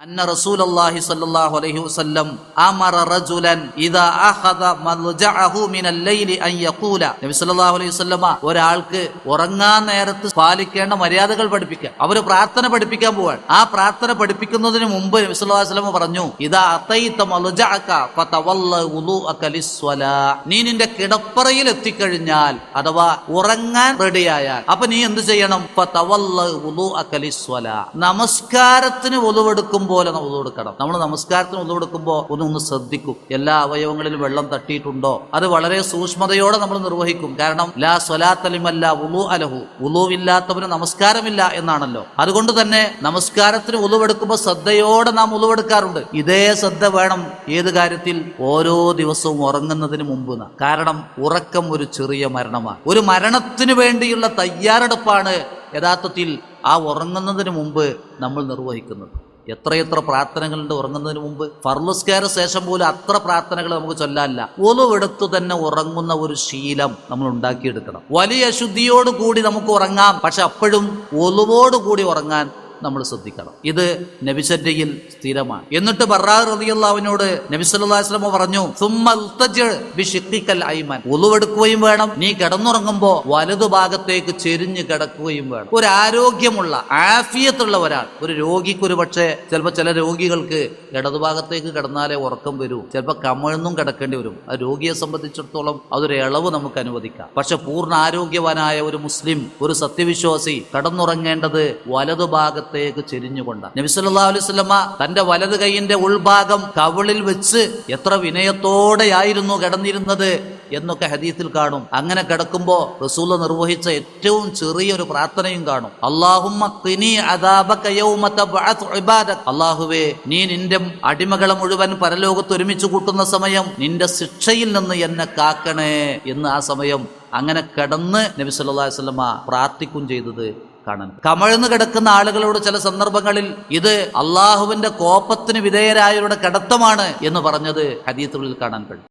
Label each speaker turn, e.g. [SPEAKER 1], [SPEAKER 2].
[SPEAKER 1] അന്ന റസൂലുള്ളാഹി സ്വല്ലല്ലാഹു അലൈഹി വസല്ലം അമറ റജുലൻ ഇദാ അഖദ മൽജഅഹു മിനൽ ലൈലി അൻ യഖൂല. നബി സല്ലല്ലാഹു അലൈഹി വസല്ലമ ഒരാൾക്ക് ഉറങ്ങാൻ നേരത്ത് പാലിക്കേണ്ട മര്യാദകൾ പഠിപ്പിക്കുക. അവർ പ്രാർത്ഥന പഠിപ്പിക്കാൻ പോവാണ്. ആ പ്രാർത്ഥന പഠിപ്പിക്കുന്നതിന് മുമ്പ് നബി സല്ലല്ലാഹു അലൈഹി വസല്ലമ പറഞ്ഞു, ഇദാ അതൈത മൽജഅക ഫതവല്ല വുളൂഅക ലിസ്വലാ. നീ നിന്റെ കിടപ്പറയിൽ എത്തിക്കഴിഞ്ഞാൽ അഥവാ ഉറങ്ങാൻ റെഡിയായാൽ അപ്പൊ നീ എന്ത് ചെയ്യണം? ഫതവല്ല വുളൂഅക ലിസ്വലാ. നമസ്കാരത്തിന് വുളൂവെടുക്കും പോലെ വുളൂ എടുക്കണം. നമ്മൾ നമസ്കാരത്തിന് വുളൂ എടുക്കുമ്പോൾ ഒന്ന് ശ്രദ്ധിക്കും, എല്ലാ അവയവങ്ങളിലും വെള്ളം തട്ടിയിട്ടുണ്ടോ. അത് വളരെ സൂക്ഷ്മതയോടെ നമ്മൾ നിർവഹിക്കും. കാരണം ലാ സ്വലാത്ത ലിമൻ ലാ വുളൂ അലഹു, വുളൂവില്ലാത്തവന് നമസ്കാരമില്ല എന്നാണല്ലോ. അതുകൊണ്ട് തന്നെ നമസ്കാരത്തിന് വുളൂവെടുക്കുമ്പോൾ ശ്രദ്ധയോടെ നാം വുളൂവെടുക്കാറുണ്ട്. ഇതേ ശ്രദ്ധ വേണം ഏത് കാര്യത്തിൽ? ഓരോ ദിവസവും ഉറങ്ങുന്നതിന് മുമ്പ്. കാരണം ഉറക്കം ഒരു ചെറിയ മരണമാണ്. ഒരു മരണത്തിന് വേണ്ടിയുള്ള തയ്യാറെടുപ്പാണ് യഥാർത്ഥത്തിൽ ആ ഉറങ്ങുന്നതിന് മുമ്പ് നമ്മൾ നിർവഹിക്കുന്നത്. എത്രയെത്ര പ്രാർത്ഥനകളുണ്ട് ഉറങ്ങുന്നതിന് മുമ്പ്. ഫർളുസ്കാര ശേഷം പോലും അത്ര പ്രാർത്ഥനകൾ നമുക്ക് ചൊല്ലാനില്ല. ഒലുവെടുത്തു തന്നെ ഉറങ്ങുന്ന ഒരു ശീലം നമ്മൾ ഉണ്ടാക്കിയെടുക്കണം. വലിയ ശുദ്ധിയോട് കൂടി നമുക്ക് ഉറങ്ങാം, പക്ഷെ അപ്പോഴും ഒലുവോട് കൂടി ഉറങ്ങാൻ നമ്മൾ ശ്രദ്ധിക്കണം. ഇത് നബിസര്യയിൽ സ്ഥിരമാണ്. എന്നിട്ട് ബർറാ റളിയല്ലാഹുവിനോട് നബി സല്ലല്ലാഹു അലൈഹി വസല്ലം പറഞ്ഞു, സുമ്മൽതജ് ബിശിഖിക്കൽ ഐമൻ. വുളുവെടുക്കുകയും വേണം, നീ കിടന്നുറങ്ങുമ്പോൾ വലതുഭാഗത്തേക്ക് ചെരിഞ്ഞ് കിടക്കുകയും വേണം. ഒരു ആരോഗ്യമുള്ള ആഫിയത്തുള്ള ഒരാൾ, ഒരു രോഗിക്ക് ഒരു പക്ഷേ ചിലപ്പോൾ ചില രോഗികൾക്ക് ഇടതുഭാഗത്തേക്ക് കിടന്നാലേ ഉറക്കം വരൂ, ചിലപ്പോൾ കമിഴ്ന്നും കിടക്കേണ്ടി വരും. ആ രോഗിയെ സംബന്ധിച്ചിടത്തോളം അതൊരു ഇളവ് നമുക്ക് അനുവദിക്കാം. പക്ഷെ പൂർണ്ണ ആരോഗ്യവാനായ ഒരു മുസ്ലിം, ഒരു സത്യവിശ്വാസി കിടന്നുറങ്ങേണ്ടത് വലതുഭാഗത്തേക്ക് ചെരിഞ്ഞുകൊണ്ടാണ്. നബി സല്ലല്ലാഹു അലൈഹി വസല്ലമ തന്റെ വലത് കൈയിന്റെ ഉൾഭാഗം കവിളിൽ വെച്ച് എത്ര വിനയത്തോടെയായിരുന്നു കിടന്നിരുന്നത് എന്നൊക്കെ ഹദീസിൽ കാണും. അങ്ങനെ കിടക്കുമ്പോൾ റസൂൽ നിർവഹിച്ച ഏറ്റവും ചെറിയൊരു പ്രാർത്ഥനയും കാണും. അല്ലാഹുമ്മ ഖിനി അദാബക യൗമ തബ്അത്ത് ഇബാദക. അല്ലാഹുവേ, നീ നിന്റെ അടിമകളെ മുഴുവൻ പരലോകത്ത് ഒരുമിച്ച് കൂട്ടുന്ന സമയം നിന്റെ ശിക്ഷയിൽ നിന്ന് എന്നെ കാക്കണേ എന്ന് ആ സമയം അങ്ങനെ കിടന്ന് നബി സല്ലല്ലാഹു അലൈഹി വസല്ലമ പ്രാർത്ഥിക്കും ചെയ്തത് കാണാൻ. കമഴ്ന്നു കിടക്കുന്ന ആളുകളോട് ചില സന്ദർഭങ്ങളിൽ ഇത് അള്ളാഹുവിന്റെ കോപത്തിന് വിധേയരായവരുടെ കിടത്തമാണ് എന്ന് പറഞ്ഞത് ഹദീസുകളിൽ കാണാൻ കഴിയും.